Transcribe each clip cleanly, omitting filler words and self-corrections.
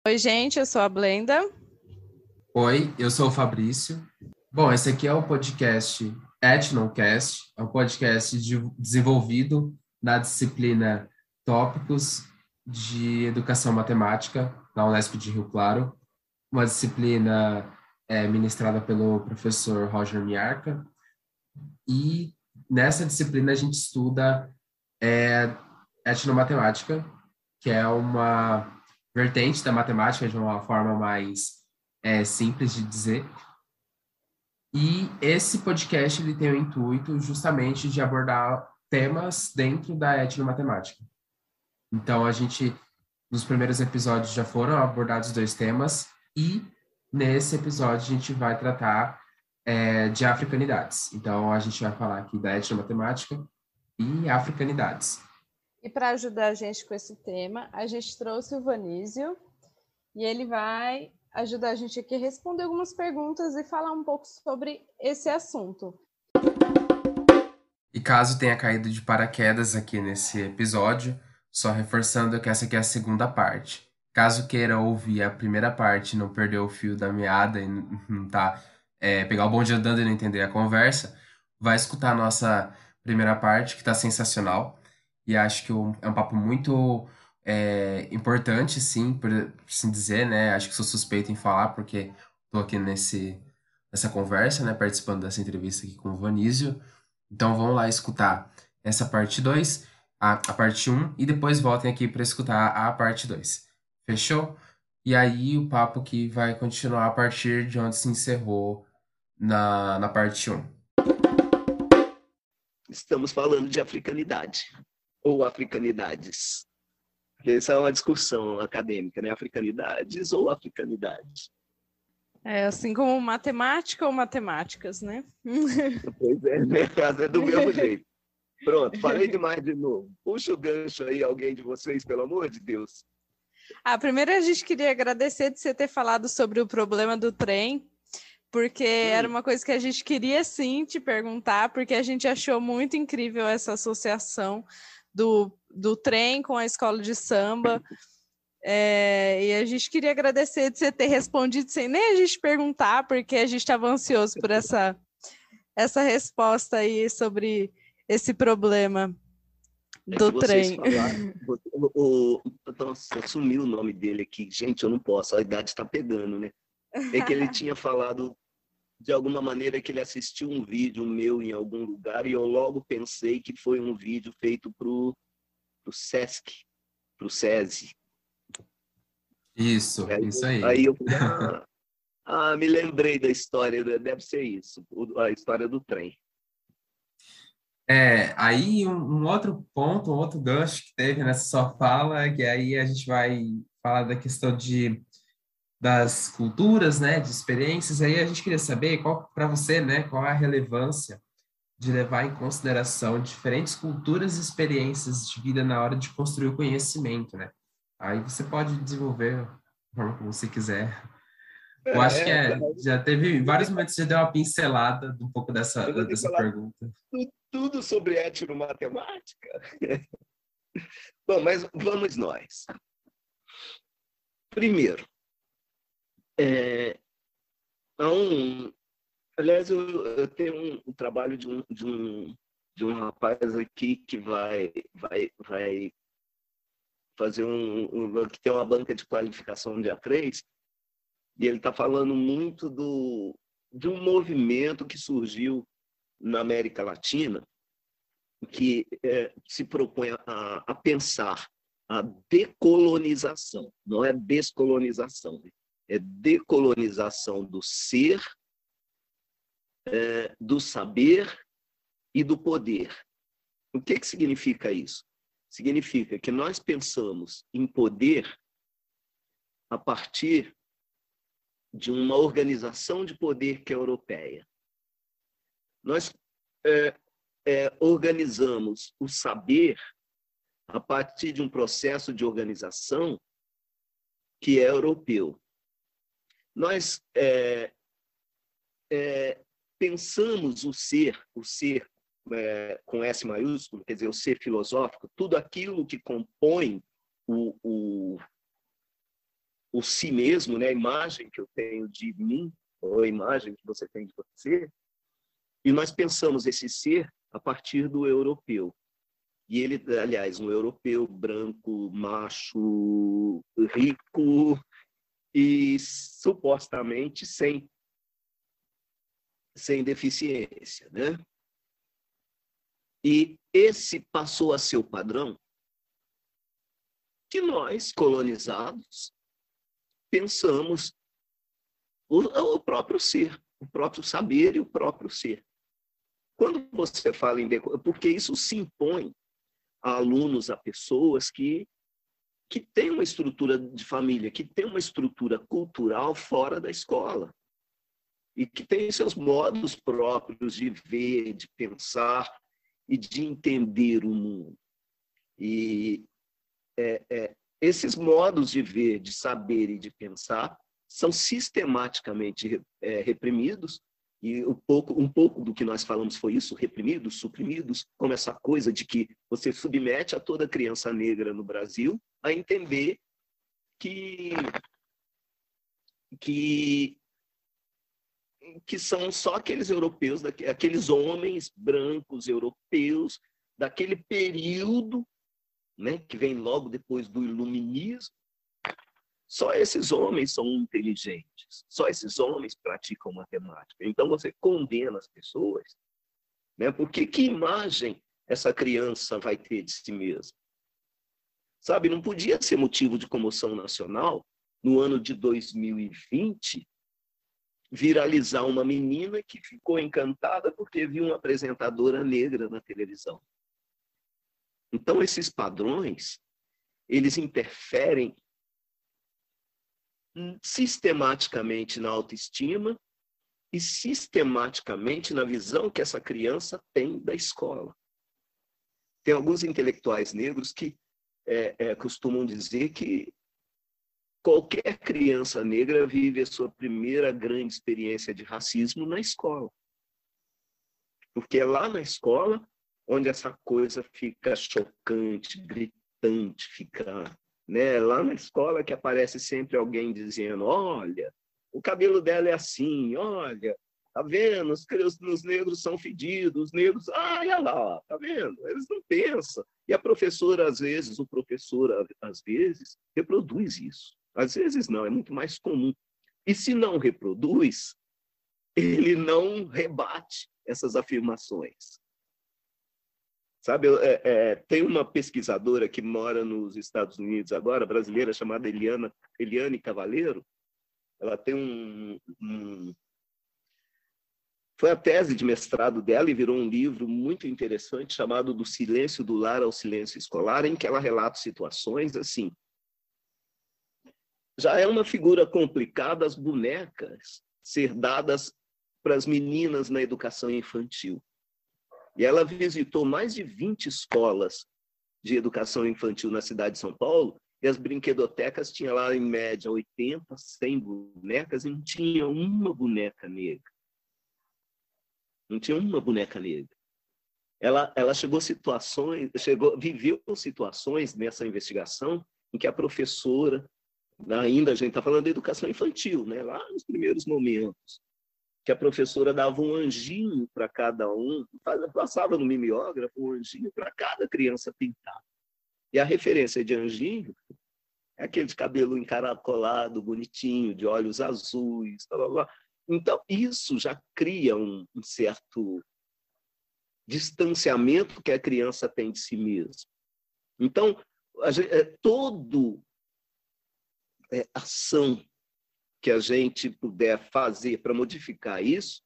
Oi, gente, eu sou a Blenda. Oi, eu sou o Fabrício. Bom, esse aqui é o podcast Etnocast, é um podcast desenvolvido na disciplina Tópicos de Educação Matemática, na Unesp de Rio Claro, uma disciplina ministrada pelo professor Roger Miarca, e nessa disciplina a gente estuda etnomatemática, que é uma vertente da matemática de uma forma mais simples de dizer. E esse podcast ele tem o intuito justamente de abordar temas dentro da etnomatemática. Então, nos primeiros episódios já foram abordados 2 temas, e nesse episódio a gente vai tratar de africanidades. Então, a gente vai falar aqui da etnomatemática e africanidades. E para ajudar a gente com esse tema, a gente trouxe o Vanísio, e ele vai ajudar a gente aqui a responder algumas perguntas e falar um pouco sobre esse assunto. E caso tenha caído de paraquedas aqui nesse episódio, só reforçando que essa aqui é a segunda parte. Caso queira ouvir a primeira parte e não perder o fio da meada e não pegar o bonde andando e não entender a conversa, vai escutar a nossa primeira parte, que está sensacional. E acho que é um papo muito importante, sim, por assim dizer, né? Acho que sou suspeito em falar, porque estou aqui nessa conversa, né? Participando dessa entrevista aqui com o Vanísio. Então vamos lá escutar essa parte 2, a parte 1, e depois voltem aqui para escutar a parte 2. Fechou? E aí o papo que vai continuar a partir de onde se encerrou na parte 1. Estamos falando de africanidade, ou africanidades. Essa é uma discussão acadêmica, né? Africanidades ou africanidades. Assim como matemática ou matemáticas, né? Pois é, né? É do mesmo jeito. Pronto, falei demais de novo. Puxa o gancho aí, alguém de vocês, pelo amor de Deus. Primeiro a gente queria agradecer de você ter falado sobre o problema do trem, porque era uma coisa que a gente queria sim te perguntar, porque a gente achou muito incrível essa associação do trem com a escola de samba. E a gente queria agradecer de você ter respondido sem nem a gente perguntar, porque a gente estava ansioso por essa resposta aí sobre esse problema do trem. Nossa, sumiu o nome dele aqui. Gente, eu não posso, a idade está pegando, né? É que ele tinha falado de alguma maneira que ele assistiu um vídeo meu em algum lugar, e eu logo pensei que foi um vídeo feito pro Sesc, pro SESI. Isso aí. Aí eu me lembrei da história, deve ser isso, a história do trem. Aí um outro ponto, um outro gancho que teve nessa sua fala, que aí a gente vai falar da questão das culturas, né, de experiências. Aí a gente queria saber para você, né, qual é a relevância de levar em consideração diferentes culturas e experiências de vida na hora de construir o conhecimento, né? Aí você pode desenvolver da forma como você quiser. Eu acho que já teve vários momentos que você deu uma pincelada um pouco dessa pergunta. Tudo sobre etnomatemática. Bom, mas vamos nós. Primeiro, aliás, eu tenho um trabalho de um rapaz aqui que vai fazer que tem uma banca de qualificação dia 3, e ele está falando muito de um movimento que surgiu na América Latina, que se propõe a pensar a decolonização, não é descolonização, é decolonização do ser, do saber e do poder. O que significa isso? Significa que nós pensamos em poder a partir de uma organização de poder que é europeia. Nós organizamos o saber a partir de um processo de organização que é europeu. Nós pensamos o ser com S maiúsculo, quer dizer, o ser filosófico, tudo aquilo que compõe o si mesmo, né? A imagem que eu tenho de mim, ou a imagem que você tem de você, e nós pensamos esse ser a partir do europeu. E ele, aliás, um europeu branco, macho, rico e supostamente sem deficiência, né? E esse passou a ser o padrão que nós, colonizados, pensamos o próprio ser, o próprio saber e o próprio ser. Quando você fala em... Porque isso se impõe a alunos, a pessoas que têm uma estrutura de família, que têm uma estrutura cultural fora da escola e que têm seus modos próprios de ver, de pensar e de entender o mundo. E esses modos de ver, de saber e de pensar são sistematicamente reprimidos. E um pouco do que nós falamos foi isso, reprimidos, suprimidos, como essa coisa de que você submete a toda criança negra no Brasil a entender que são só aqueles europeus, aqueles homens brancos europeus daquele período, né, que vem logo depois do iluminismo. Só esses homens são inteligentes, só esses homens praticam matemática. Então você condena as pessoas, né? Porque que imagem essa criança vai ter de si mesma? Sabe, não podia ser motivo de comoção nacional no ano de 2020 viralizar uma menina que ficou encantada porque viu uma apresentadora negra na televisão. Então esses padrões, eles interferem sistematicamente na autoestima e sistematicamente na visão que essa criança tem da escola. Tem alguns intelectuais negros que costumam dizer que qualquer criança negra vive a sua primeira grande experiência de racismo na escola. Porque é lá na escola onde essa coisa fica chocante, gritante, fica... Né? Lá na escola que aparece sempre alguém dizendo, olha, o cabelo dela é assim, olha, tá vendo? Os negros são fedidos, os negros, olha lá, tá vendo? Eles não pensam. E a professora, às vezes, o professor, às vezes, reproduz isso. Às vezes não, é muito mais comum. E se não reproduz, ele não rebate essas afirmações. Sabe, tem uma pesquisadora que mora nos Estados Unidos agora, brasileira, chamada Eliane Cavaleiro. Ela tem foi a tese de mestrado dela e virou um livro muito interessante chamado Do Silêncio do Lar ao Silêncio Escolar, em que ela relata situações assim. Já é uma figura complicada as bonecas ser dadas para as meninas na educação infantil. E ela visitou mais de 20 escolas de educação infantil na cidade de São Paulo, e as brinquedotecas tinham lá, em média, 80, 100 bonecas, e não tinha uma boneca negra. Não tinha uma boneca negra. Ela viveu situações nessa investigação em que a professora, ainda a gente está falando da educação infantil, né? Lá nos primeiros momentos, que a professora dava um anjinho para cada um, passava no mimeógrafo um anjinho para cada criança pintar. E a referência de anjinho é aquele de cabelo encaracolado, bonitinho, de olhos azuis, blá, blá, blá. Então, isso já cria um certo distanciamento que a criança tem de si mesma. Então, toda ação que a gente puder fazer para modificar isso,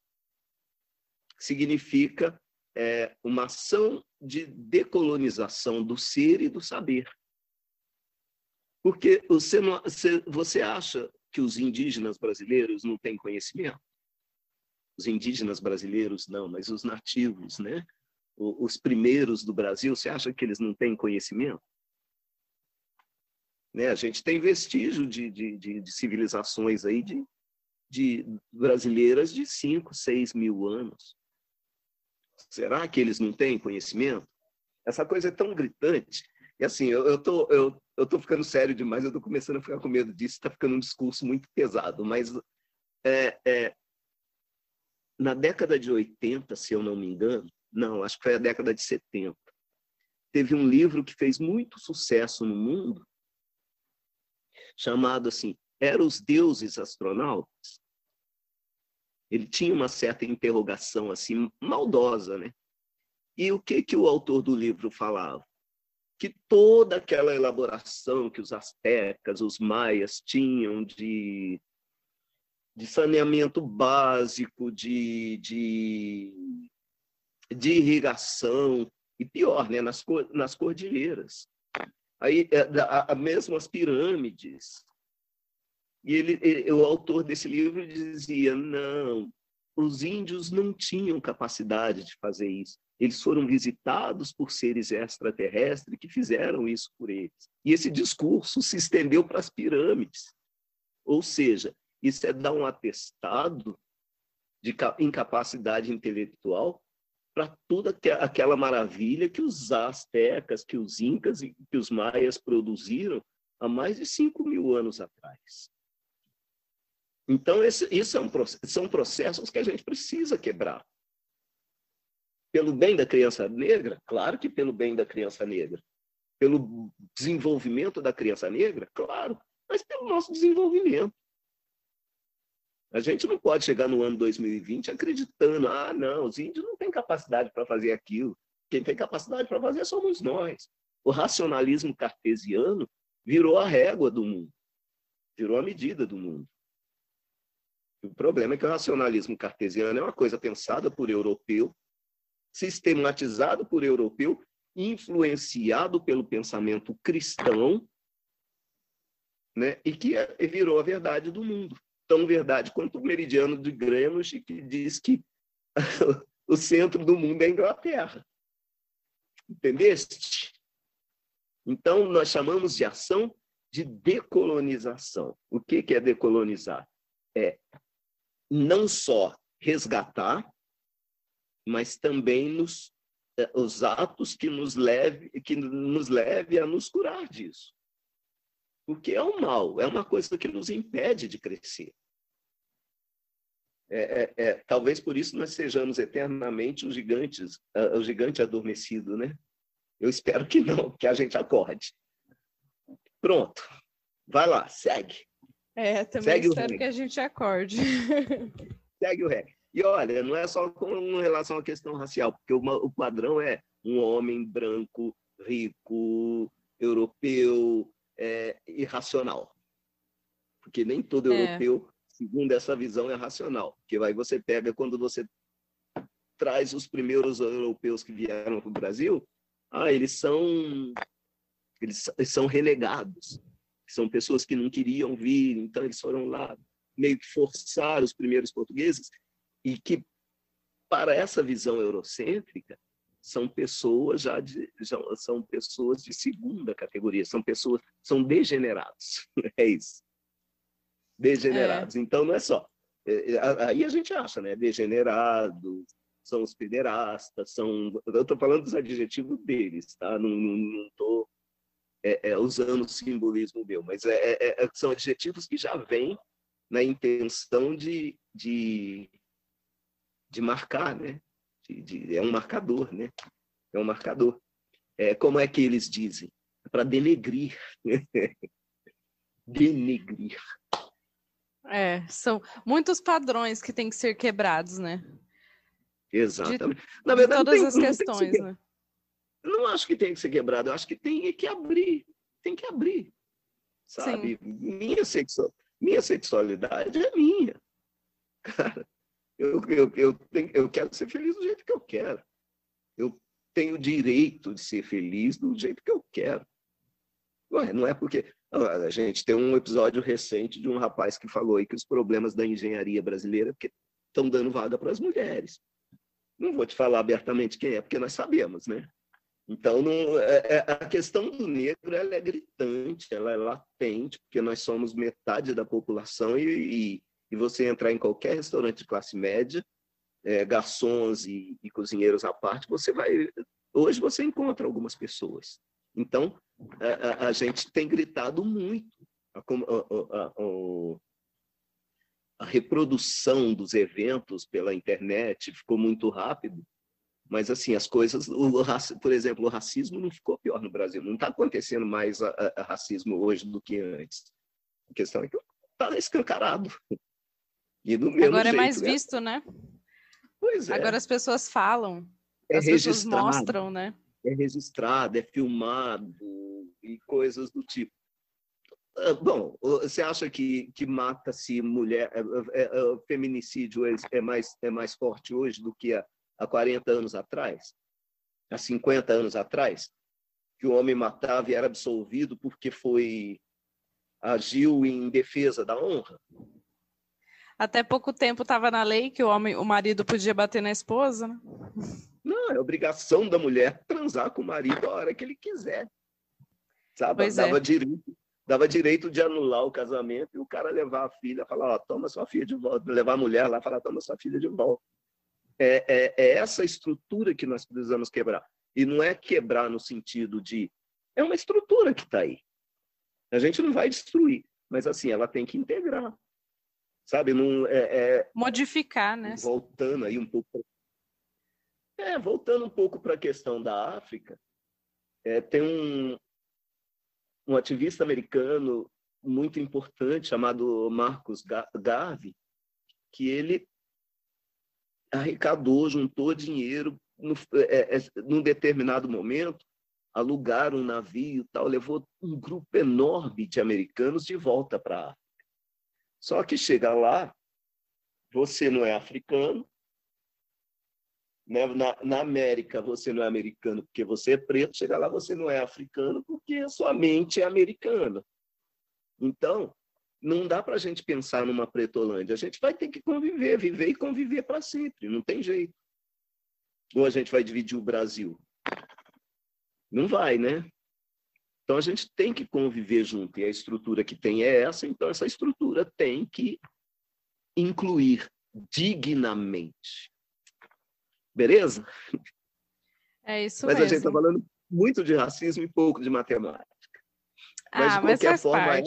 significa uma ação de decolonização do ser e do saber. Porque você acha que os indígenas brasileiros não têm conhecimento? Os indígenas brasileiros não, mas os nativos, né? Os primeiros do Brasil, você acha que eles não têm conhecimento? Né? A gente tem vestígio de civilizações aí de brasileiras de 5, 6 mil anos. Será que eles não têm conhecimento? Essa coisa é tão gritante. E assim, eu tô ficando sério demais, eu tô começando a ficar com medo disso, está ficando um discurso muito pesado, mas na década de 80, se eu não me engano, não, acho que foi a década de 70, teve um livro que fez muito sucesso no mundo, chamado assim, Eram os Deuses Astronautas? Ele tinha uma certa interrogação assim, maldosa, né? E o que o autor do livro falava? Que toda aquela elaboração que os astecas, os maias tinham de saneamento básico, de irrigação, e pior, né, nas cordilheiras. Aí, mesmo as pirâmides. E o autor desse livro dizia, não, os índios não tinham capacidade de fazer isso. Eles foram visitados por seres extraterrestres que fizeram isso por eles. E esse discurso se estendeu para as pirâmides. Ou seja, isso é dar um atestado de incapacidade intelectual para toda aquela maravilha que os astecas, que os incas e que os maias produziram há mais de 5.000 anos atrás. Então, são processos que a gente precisa quebrar. Pelo bem da criança negra? Claro que pelo bem da criança negra. Pelo desenvolvimento da criança negra? Claro, mas pelo nosso desenvolvimento. A gente não pode chegar no ano 2020 acreditando, não, os índios não têm capacidade para fazer aquilo. Quem tem capacidade para fazer somos nós. O racionalismo cartesiano virou a régua do mundo, virou a medida do mundo. O problema é que o racionalismo cartesiano é uma coisa pensada por europeu, sistematizado por europeu, influenciado pelo pensamento cristão, né? E que virou a verdade do mundo. Tão verdade quanto o meridiano de Greenwich, que diz que o centro do mundo é a Inglaterra. Entendeste? Então, nós chamamos de ação de decolonização. O que é decolonizar? É não só resgatar, mas também os atos que nos leve a nos curar disso. Porque é um mal, é uma coisa que nos impede de crescer. Talvez por isso nós sejamos eternamente o gigante adormecido, né? Eu espero que não, que a gente acorde. Pronto. Vai lá, segue. Também segue espero que a gente acorde. Segue o REC. E olha, não é só com relação à questão racial, porque o padrão é um homem branco, rico, europeu, irracional. Porque nem todo europeu, segundo essa visão, é racional. Porque aí você pega, quando você traz os primeiros europeus que vieram para o Brasil, eles são renegados. São pessoas que não queriam vir, então eles foram lá meio que forçar os primeiros portugueses, e que, para essa visão eurocêntrica, são pessoas são pessoas de segunda categoria, são degenerados. É isso. Degenerados. Então, não é só. Aí a gente acha, né? Degenerados, são os pederastas, eu estou falando dos adjetivos deles, tá? Não estou usando o simbolismo meu, mas são adjetivos que já vêm na intenção de marcar, né? É um marcador, né? É um marcador. Como é que eles dizem? Para denegrir. Denegrir. São muitos padrões que têm que ser quebrados, né? Exatamente. Na verdade, todas as questões, né? Eu não acho que tem que ser quebrado, eu acho que tem que abrir. Tem que abrir. Sabe? Sim. Minha sexualidade é minha. Cara, eu quero ser feliz do jeito que eu quero. Eu tenho o direito de ser feliz do jeito que eu quero. Ué, não é porque... A gente tem um episódio recente de um rapaz que falou aí que os problemas da engenharia brasileira estão dando vaga para as mulheres. Não vou te falar abertamente quem é, porque nós sabemos, né? Então, a questão do negro ela é gritante, ela é latente, porque nós somos metade da população e você entrar em qualquer restaurante de classe média, garçons e cozinheiros à parte, hoje você encontra algumas pessoas. Então, a gente tem gritado muito. A reprodução dos eventos pela internet ficou muito rápido, mas assim, as coisas, por exemplo, o racismo não ficou pior no Brasil, não está acontecendo mais racismo hoje do que antes. A questão é que está escancarado. E do mesmo Agora jeito, é mais visto, né? Pois é. Agora as pessoas falam, É as pessoas mostram, né? É registrado, é filmado e coisas do tipo. Bom, você acha que mata-se mulher, feminicídio é mais forte hoje do que há 40 anos atrás? Há 50 anos atrás? Que o homem matava e era absolvido porque agiu em defesa da honra? Até pouco tempo estava na lei que o marido podia bater na esposa, né? Não, é obrigação da mulher transar com o marido a hora que ele quiser. Sabe? Pois Dava direito de anular o casamento e o cara levar a filha, falar, toma sua filha de volta, levar a mulher lá e falar, toma sua filha de volta. É essa estrutura que nós precisamos quebrar. E não é quebrar no sentido de... É uma estrutura que está aí. A gente não vai destruir, mas assim, ela tem que integrar. Sabe? Não, modificar, né? Voltando aí um pouco... voltando um pouco para a questão da África, tem um ativista americano muito importante chamado Marcus Garvey, que ele arrecadou, juntou dinheiro num determinado momento, alugaram um navio, tal, levou um grupo enorme de americanos de volta para a África. Só que chega lá, você não é africano, né? Na América você não é americano porque você é preto, chega lá você não é africano porque a sua mente é americana. Então, não dá para a gente pensar numa pretolândia. A gente vai ter que viver e conviver para sempre. Não tem jeito. Ou a gente vai dividir o Brasil? Não vai, né? Então, a gente tem que conviver junto. E a estrutura que tem é essa. Então, essa estrutura tem que incluir dignamente. Beleza? É isso Mas mesmo. a gente está falando muito de racismo e pouco de matemática. Mas, de qualquer forma,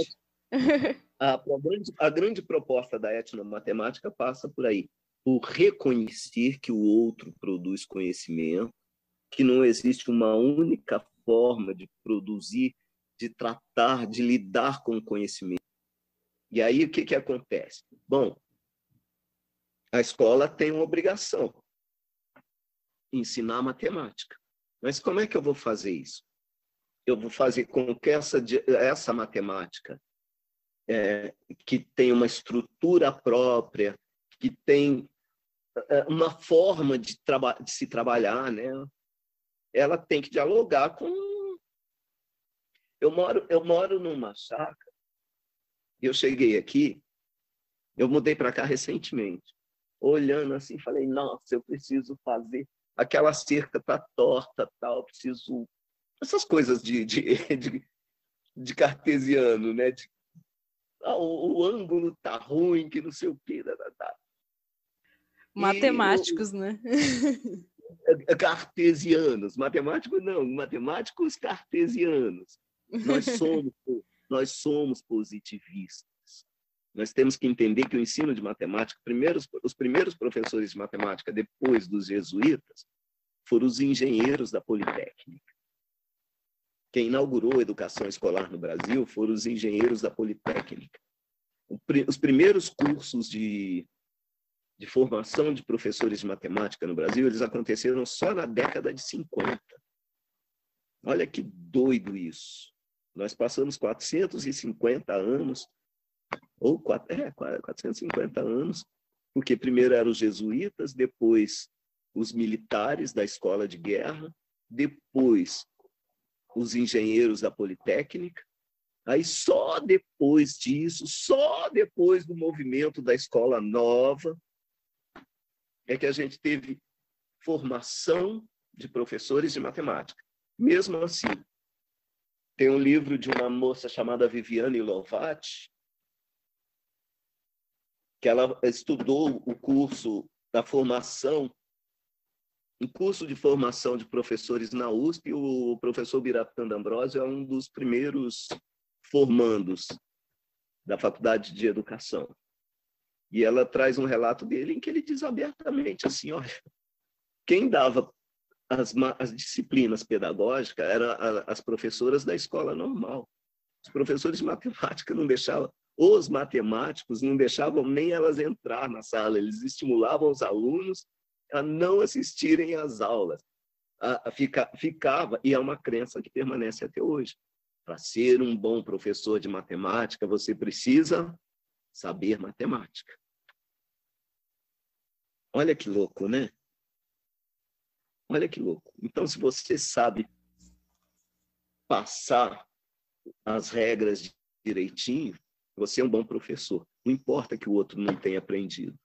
a grande proposta da etnomatemática passa por aí, por reconhecer que o outro produz conhecimento, que não existe uma única forma de produzir, de tratar, de lidar com o conhecimento. E aí, o que acontece? Bom, a escola tem uma obrigação, ensinar matemática. Mas como é que eu vou fazer isso? Eu vou fazer com que essa matemática que tem uma estrutura própria, que tem uma forma de se trabalhar, né? Ela tem que dialogar com... Eu moro numa chácara, eu cheguei aqui, eu mudei para cá recentemente, olhando assim, falei, nossa, eu preciso fazer... Aquela cerca tá torta, tal, preciso... Essas coisas de cartesiano, né? O ângulo tá ruim, que não sei o quê. Matemáticos, né? Cartesianos. Matemáticos não, matemáticos cartesianos. Nós somos positivistas. Nós temos que entender que o ensino de matemática, os primeiros professores de matemática, depois dos jesuítas, foram os engenheiros da Politécnica. Quem inaugurou a educação escolar no Brasil foram os engenheiros da Politécnica. Os primeiros cursos de formação de professores de matemática no Brasil, eles aconteceram só na década de 50. Olha que doido isso. Nós passamos 450 anos, ou 450 anos, porque primeiro eram os jesuítas, depois os militares da escola de guerra, depois os engenheiros da Politécnica. Aí só depois disso, só depois do movimento da escola nova, é que a gente teve formação de professores de matemática. Mesmo assim, tem um livro de uma moça chamada Viviane Lovati, que ela estudou o curso da formação um curso de formação de professores na USP, o professor Biratã D'Ambrosio é um dos primeiros formandos da Faculdade de Educação. E ela traz um relato dele em que ele diz abertamente assim, olha, quem dava as disciplinas pedagógicas eram as professoras da escola normal. Os professores de matemática não deixavam, os matemáticos não deixavam nem elas entrar na sala, eles estimulavam os alunos a não assistirem às aulas. Ficava, e é uma crença que permanece até hoje. Para ser um bom professor de matemática, você precisa saber matemática. Olha que louco, né? Olha que louco. Então, se você sabe passar as regras direitinho, você é um bom professor. Não importa que o outro não tenha aprendido.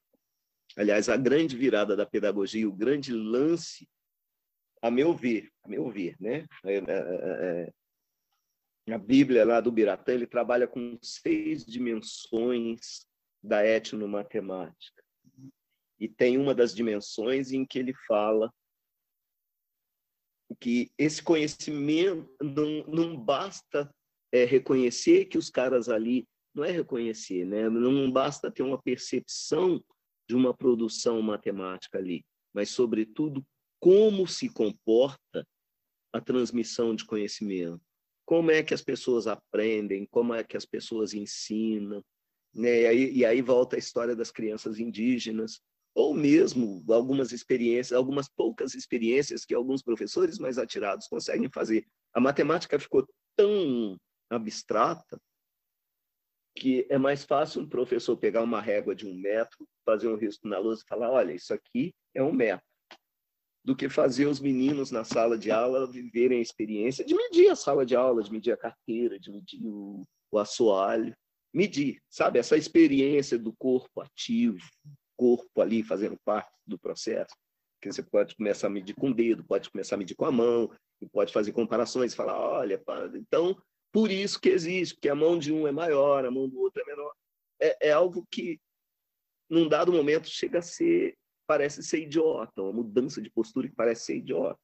Aliás, a grande virada da pedagogia, o grande lance, a meu ver, né? A Bíblia lá do Biratã, ele trabalha com 6 dimensões da etnomatemática. E tem uma das dimensões em que ele fala que esse conhecimento não basta reconhecer que os caras ali, não é reconhecer, né? Não basta ter uma percepção de uma produção matemática ali, mas, sobretudo, como se comporta a transmissão de conhecimento. Como é que as pessoas aprendem, como é que as pessoas ensinam, né? E aí volta a história das crianças indígenas, ou mesmo algumas poucas experiências que alguns professores mais atirados conseguem fazer. A matemática ficou tão abstrata que é mais fácil um professor pegar uma régua de 1 metro, fazer um risco na lousa e falar, olha, isso aqui é 1 metro, do que fazer os meninos na sala de aula viverem a experiência de medir a sala de aula, de medir a carteira, de medir o assoalho, medir, sabe? Essa experiência do corpo ativo, corpo ali fazendo parte do processo, que você pode começar a medir com o dedo, pode começar a medir com a mão, e pode fazer comparações, falar, olha, então, por isso que existe, porque a mão de um é maior, a mão do outro é menor. É algo que, num dado momento, chega a ser, parece ser idiota, uma mudança de postura que parece ser idiota.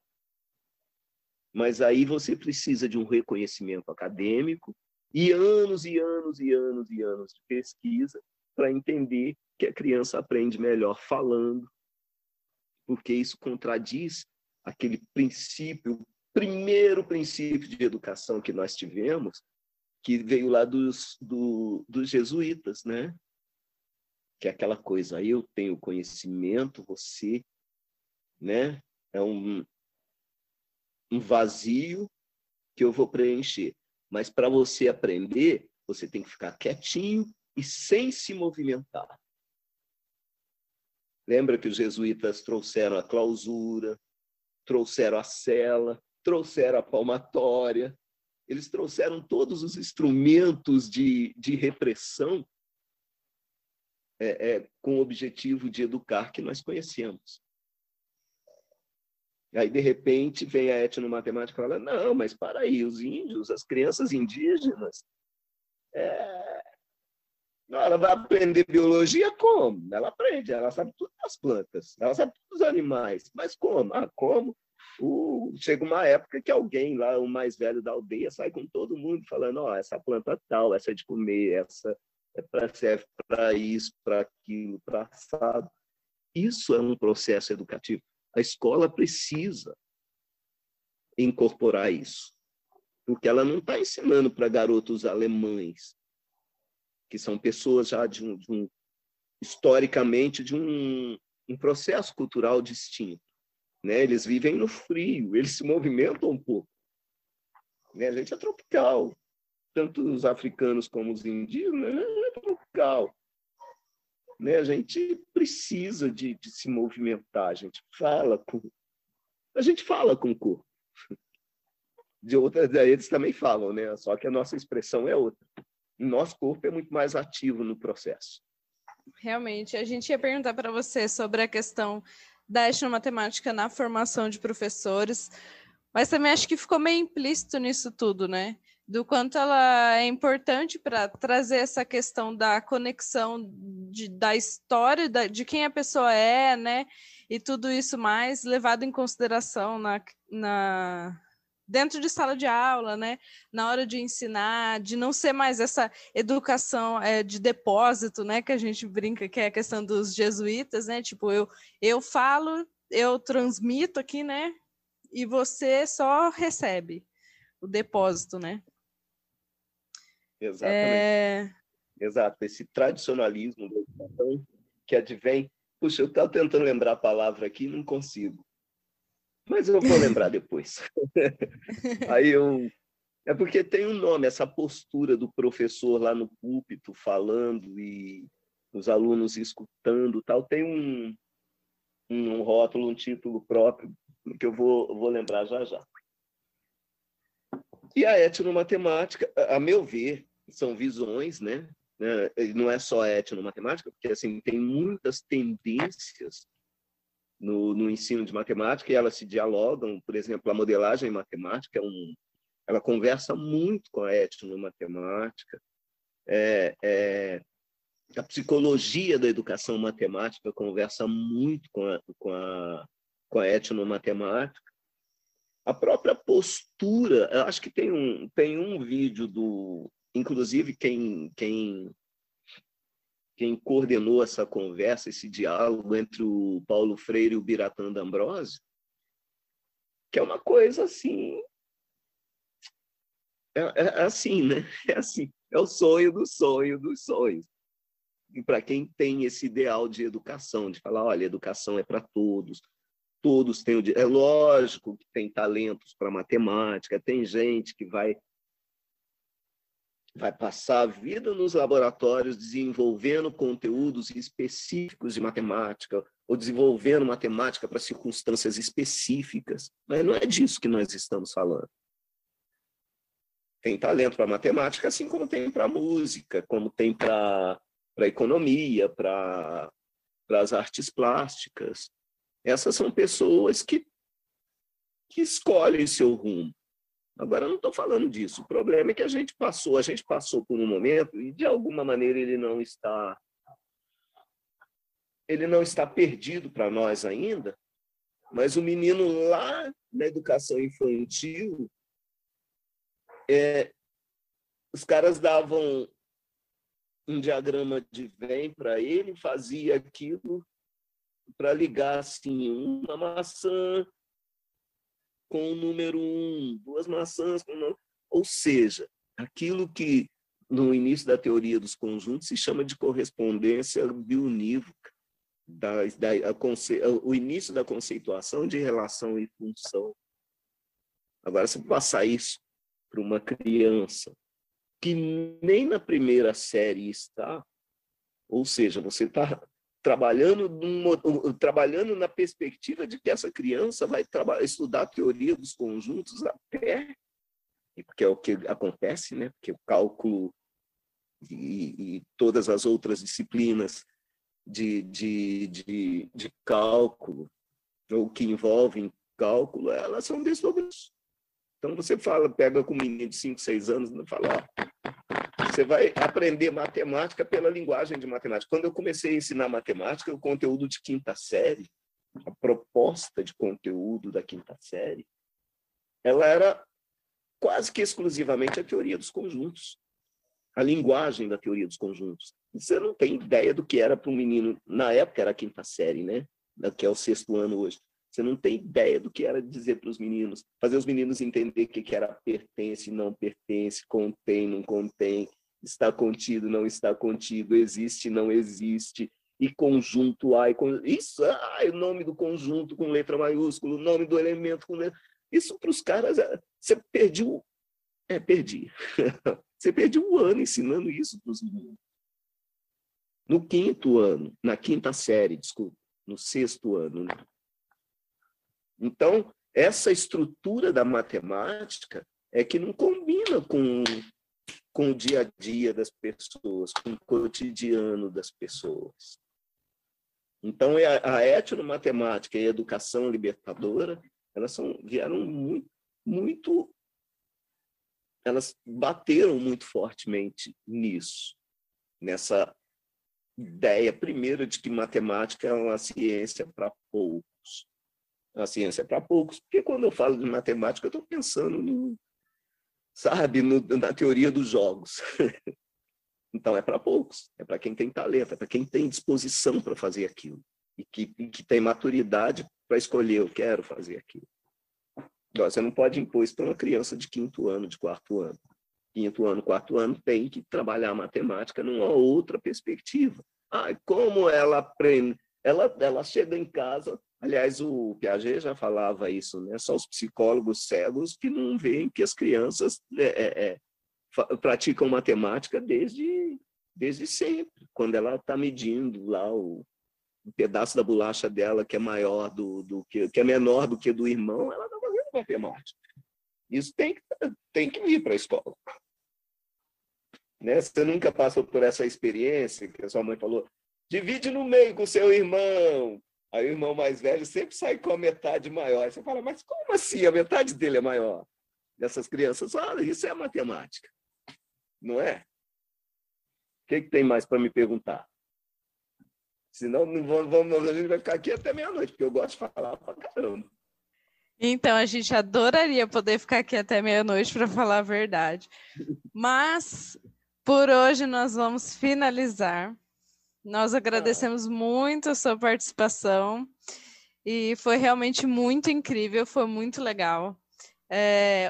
Mas aí você precisa de um reconhecimento acadêmico e anos e anos e anos e anos de pesquisa para entender que a criança aprende melhor falando, porque isso contradiz aquele princípio, primeiro princípio de educação que nós tivemos, que veio lá dos jesuítas, né? Que é aquela coisa, eu tenho conhecimento, você, né? É um vazio que eu vou preencher. Mas para você aprender, você tem que ficar quietinho e sem se movimentar. Lembra que os jesuítas trouxeram a clausura, trouxeram a cela, trouxeram a palmatória, eles trouxeram todos os instrumentos de repressão com o objetivo de educar que nós conhecemos. E aí, de repente, vem a etnomatemática e fala, não, mas para aí, os índios, as crianças indígenas, ela vai aprender biologia como? Ela aprende, ela sabe tudo das plantas, ela sabe tudo dos animais, mas como? Como? Chega uma época que alguém lá, o mais velho da aldeia, sai com todo mundo falando, essa planta tal, essa é de comer, essa serve para isso, para aquilo, para assado. Isso é um processo educativo. A escola precisa incorporar isso, porque ela não está ensinando para garotos alemães, que são pessoas já historicamente, de um processo cultural distinto. Né? Eles vivem no frio, eles se movimentam um pouco. Né? A gente é tropical, tanto os africanos como os indígenas, é tropical. Né? A gente precisa de se movimentar, a gente fala com o corpo. De outras, eles também falam, né? Só que a nossa expressão é outra. O nosso corpo é muito mais ativo no processo. Realmente, a gente ia perguntar para você sobre a questão da etnomatemática na formação de professores, mas também acho que ficou meio implícito nisso tudo, né? Do quanto ela é importante para trazer essa questão da conexão da história, de quem a pessoa é, né? E tudo isso mais levado em consideração dentro de sala de aula, né? Na hora de ensinar, de não ser mais essa educação de depósito, né? Que a gente brinca que é a questão dos jesuítas, né? Tipo, eu falo, eu transmito aqui, né? E você só recebe o depósito, né? Exatamente. Exato, esse tradicionalismo da educação que advém. Puxa, eu estava tentando lembrar a palavra aqui e não consigo. Mas eu vou lembrar depois. É porque tem um nome, essa postura do professor lá no púlpito falando e os alunos escutando, tal, tem um rótulo, um título próprio que eu vou lembrar já já. E a etnomatemática, a meu ver, são visões, né? Não é só a etnomatemática, porque assim tem muitas tendências no ensino de matemática e elas se dialogam. Por exemplo, a modelagem matemática ela conversa muito com a etnomatemática. A psicologia da educação matemática conversa muito com a etnomatemática. A própria postura, eu acho que tem um vídeo inclusive quem coordenou essa conversa, esse diálogo entre o Paulo Freire e o Biratã D'Ambrosio, que é uma coisa assim, assim, né? É assim, é o sonho do sonho dos sonhos. E para quem tem esse ideal de educação, de falar, olha, educação é para todos, todos têm é lógico que tem talentos para matemática, tem gente que vai passar a vida nos laboratórios desenvolvendo conteúdos específicos de matemática ou desenvolvendo matemática para circunstâncias específicas, mas não é disso que nós estamos falando. Tem talento para matemática, assim como tem para música, como tem para economia, para as artes plásticas. Essas são pessoas que escolhem seu rumo. Agora, eu não estou falando disso. O problema é que a gente passou por um momento e, de alguma maneira, ele não está perdido para nós ainda, mas o menino lá na educação infantil, os caras davam um diagrama de Venn para ele, fazia aquilo para ligar assim, uma maçã com o número 1, duas maçãs com o número... Ou seja, aquilo que no início da teoria dos conjuntos se chama de correspondência biunívoca, o início da conceituação de relação e função. Agora, se passar isso para uma criança que nem na primeira série está, ou seja, você está trabalhando na perspectiva de que essa criança vai estudar a teoria dos conjuntos até, porque é o que acontece, né? Porque o cálculo e todas as outras disciplinas de cálculo, ou que envolvem cálculo, elas são desdobradas. Então, você pega com um menino de 5, 6 anos e fala, você vai aprender matemática pela linguagem de matemática. Quando eu comecei a ensinar matemática, o conteúdo de quinta série, a proposta de conteúdo da quinta série, ela era quase que exclusivamente a teoria dos conjuntos, a linguagem da teoria dos conjuntos. Você não tem ideia do que era para um menino, na época era a quinta série, né? Que é o 6º ano hoje. Você não tem ideia do que era dizer para os meninos, fazer os meninos entender o que era pertence, não pertence, contém, não contém, está contido, não está contido, existe, não existe, e conjunto A. Isso, o nome do conjunto com letra maiúscula, o nome do elemento com letra... Isso para os caras, você perdeu... perdi. Você perdeu um ano ensinando isso para os meninos. No 5º ano, na quinta série, desculpa, no 6º ano, né? Então, essa estrutura da matemática é que não combina com o dia a dia das pessoas, com o cotidiano das pessoas. Então, a etnomatemática e a educação libertadora, elas vieram muito, elas bateram muito fortemente nisso, nessa ideia, primeiro, de que matemática é uma ciência para poucos. A ciência é para poucos, porque quando eu falo de matemática, eu estou pensando na teoria dos jogos. Então, é para poucos, é para quem tem talento, é para quem tem disposição para fazer aquilo e que tem maturidade para escolher, eu quero fazer aquilo. Você não pode impor isso para uma criança de 5º ano, de 4º ano. 5º ano, 4º ano, tem que trabalhar a matemática numa outra perspectiva. Como ela aprende? Ela chega em casa, aliás, o Piaget já falava isso, né? Só os psicólogos cegos que não veem que as crianças praticam matemática desde sempre. Quando ela está medindo lá o pedaço da bolacha dela, que é maior que é menor do que do irmão, ela está fazendo matemática. Isso tem que ir para a escola. Né? Você nunca passou por essa experiência que a sua mãe falou, divide no meio com o seu irmão. Aí o irmão mais velho sempre sai com a metade maior. Você fala, mas como assim? A metade dele é maior. Dessas crianças, olha, isso é matemática. Não é? O que tem mais para me perguntar? Senão a gente vai ficar aqui até meia-noite, porque eu gosto de falar pra caramba. Então, a gente adoraria poder ficar aqui até meia-noite para falar a verdade. Mas, por hoje, nós vamos finalizar. Nós agradecemos muito a sua participação e foi realmente muito incrível, foi muito legal.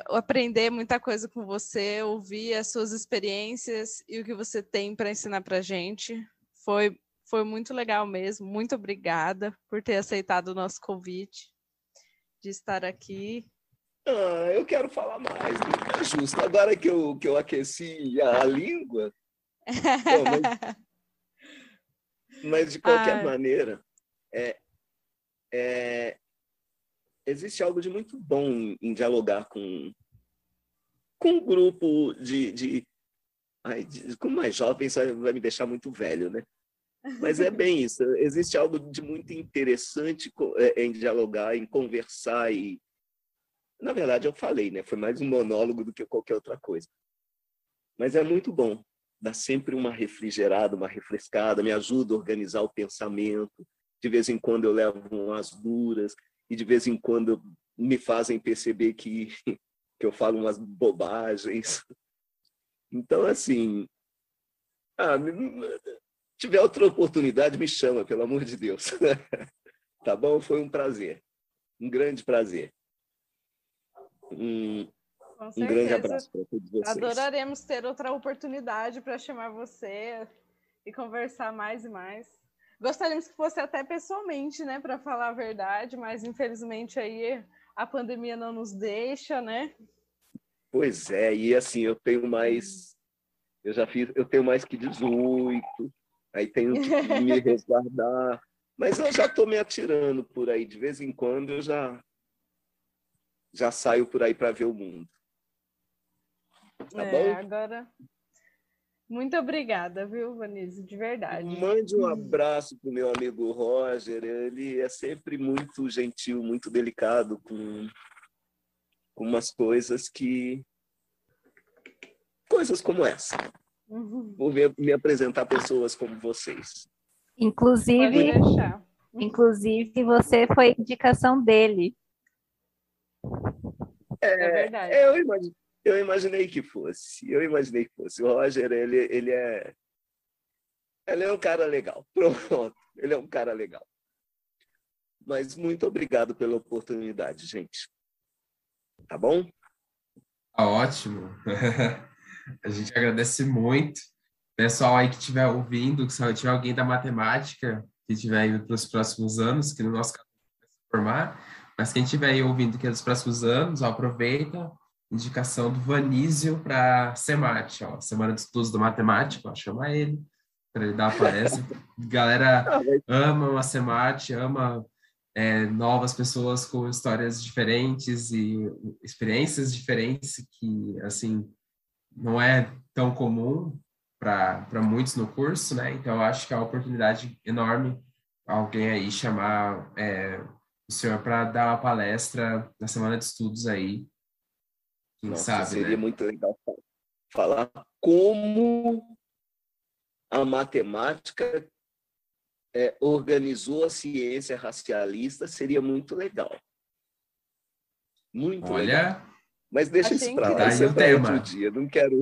Aprender muita coisa com você, ouvir as suas experiências e o que você tem para ensinar para a gente. Foi muito legal mesmo. Muito obrigada por ter aceitado o nosso convite de estar aqui. Eu quero falar mais, não é justo. Agora que eu aqueci a língua, mas de qualquer maneira, existe algo de muito bom em dialogar com um grupo como mais jovem, isso vai me deixar muito velho, né? Mas é bem isso. Existe algo de muito interessante em dialogar, em conversar e, na verdade, eu falei, né? Foi mais um monólogo do que qualquer outra coisa. Mas é muito bom. Dá sempre uma refrigerada, uma refrescada, me ajuda a organizar o pensamento. De vez em quando eu levo umas duras e de vez em quando me fazem perceber que eu falo umas bobagens. Então, assim, tiver outra oportunidade, me chama, pelo amor de Deus. Tá bom? Foi um prazer. Um grande prazer. Um grande abraço para todos vocês. Adoraremos ter outra oportunidade para chamar você e conversar mais e mais. Gostaríamos que fosse até pessoalmente, né, para falar a verdade, mas infelizmente aí a pandemia não nos deixa, né? Pois é, e assim, eu tenho mais que 18, aí tenho que me resguardar, mas eu já estou me atirando por aí, de vez em quando eu já saio por aí para ver o mundo. Tá bom? Agora, muito obrigada, viu, Vanise, de verdade. Mande um abraço para o meu amigo Roger, ele é sempre muito gentil, muito delicado com umas coisas como essa. Vou me apresentar a pessoas como vocês. Inclusive, você foi indicação dele. É verdade. Eu imaginei que fosse. O Roger, ele é um cara legal. Pronto, ele é um cara legal. Mas muito obrigado pela oportunidade, gente. Tá bom? Tá ótimo. A gente agradece muito. Pessoal aí que estiver ouvindo, se tiver alguém da matemática que estiver indo para os próximos anos, que no nosso caso vai se formar, mas quem estiver aí ouvindo que é dos próximos anos, aproveita. Indicação do Vanísio para SEMAT, Semana de Estudos da Matemática, chama ele para ele dar a palestra. Galera ama a SEMAT, ama novas pessoas com histórias diferentes e experiências diferentes que, assim, não é tão comum para muitos no curso, né? Então, eu acho que é uma oportunidade enorme alguém aí chamar o senhor para dar uma palestra na Semana de Estudos aí. Nossa, seria muito legal falar como a matemática organizou a ciência racialista, seria muito legal. Muito legal. Mas deixa isso para lá, isso é para outro dia. Não quero...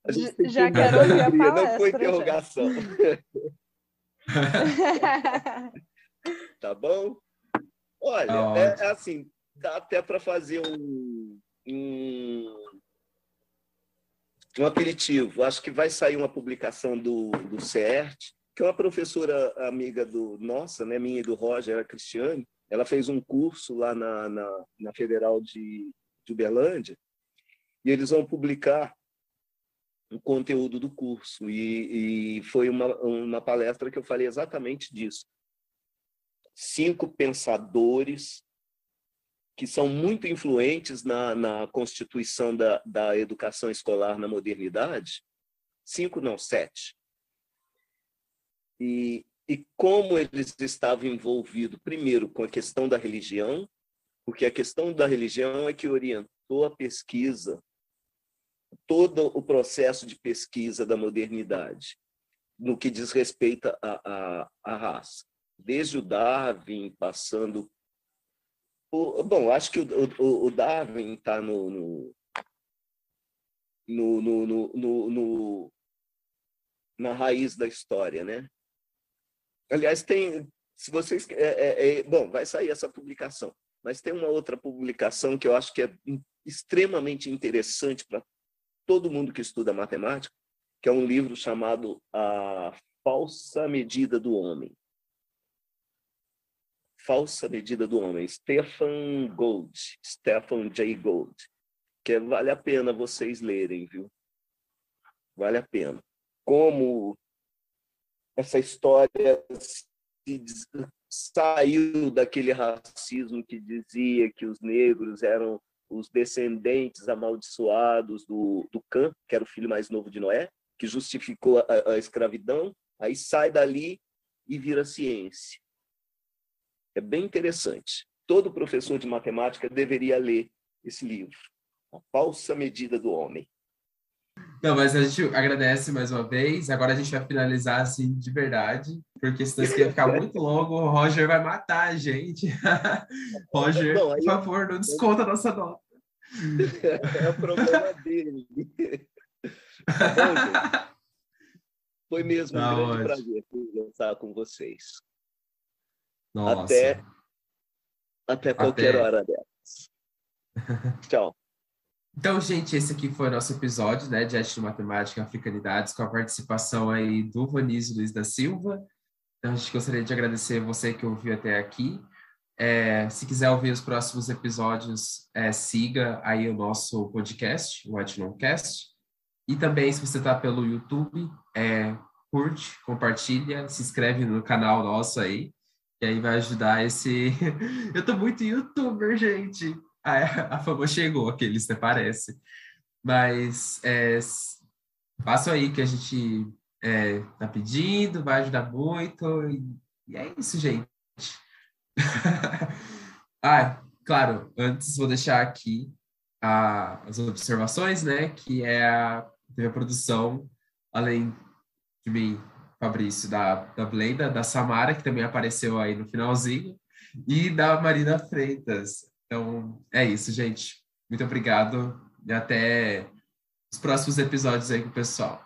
A gente tem já quero ouvir a palestra. Não foi interrogação. Tá bom? Olha, assim, dá até para fazer um aperitivo. Acho que vai sair uma publicação do CERT, que é uma professora amiga nossa, né, minha e do Roger, a Cristiane. Ela fez um curso lá na Federal de Uberlândia, e eles vão publicar o conteúdo do curso. E foi uma palestra que eu falei exatamente disso. 5 pensadores que são muito influentes na constituição da educação escolar na modernidade. 5 não, 7. E como eles estavam envolvidos, primeiro, com a questão da religião, porque a questão da religião é que orientou a pesquisa, todo o processo de pesquisa da modernidade, no que diz respeito à raça. Desde o Darwin, passando... Bom, acho que o Darwin está na raiz da história, né? Aliás, se vocês... bom, vai sair essa publicação, mas tem uma outra publicação que eu acho que é extremamente interessante para todo mundo que estuda matemática, que é um livro chamado A Falsa Medida do Homem. Falsa Medida do Homem, Stephen Jay Gould, que vale a pena vocês lerem, viu? Vale a pena. Como essa história saiu daquele racismo que dizia que os negros eram os descendentes amaldiçoados do Cã, que era o filho mais novo de Noé, que justificou a escravidão, aí sai dali e vira ciência. É bem interessante. Todo professor de matemática deveria ler esse livro, A Falsa Medida do Homem. Não, mas a gente agradece mais uma vez. Agora a gente vai finalizar assim de verdade, porque senão isso ia ficar muito longo. O Roger vai matar a gente. Roger, bom, por favor, não desconta a nossa nota. É o problema dele. Tá bom, gente? Foi mesmo um grande prazer conversar com vocês. Nossa. Até qualquer hora dessas. Tchau. Então, gente, esse aqui foi o nosso episódio, né, de Arte de Matemática e Africanidades, com a participação aí do Vanísio Luiz da Silva. Então, a gente gostaria de agradecer você que ouviu até aqui. Se quiser ouvir os próximos episódios, siga aí o nosso podcast, o Etnoncast. E também, se você está pelo YouTube, curte, compartilha, se inscreve no canal nosso aí, que aí vai ajudar esse... Eu tô muito youtuber, gente! A fama chegou, aqueles, até parece. Mas façam aí que a gente tá pedindo, vai ajudar muito. E é isso, gente. Claro, antes vou deixar aqui as observações, né? Que teve a produção, além de mim, Fabrício, da Blenda, da Samara, que também apareceu aí no finalzinho, e da Marina Freitas. Então, é isso, gente. Muito obrigado e até os próximos episódios aí com o pessoal.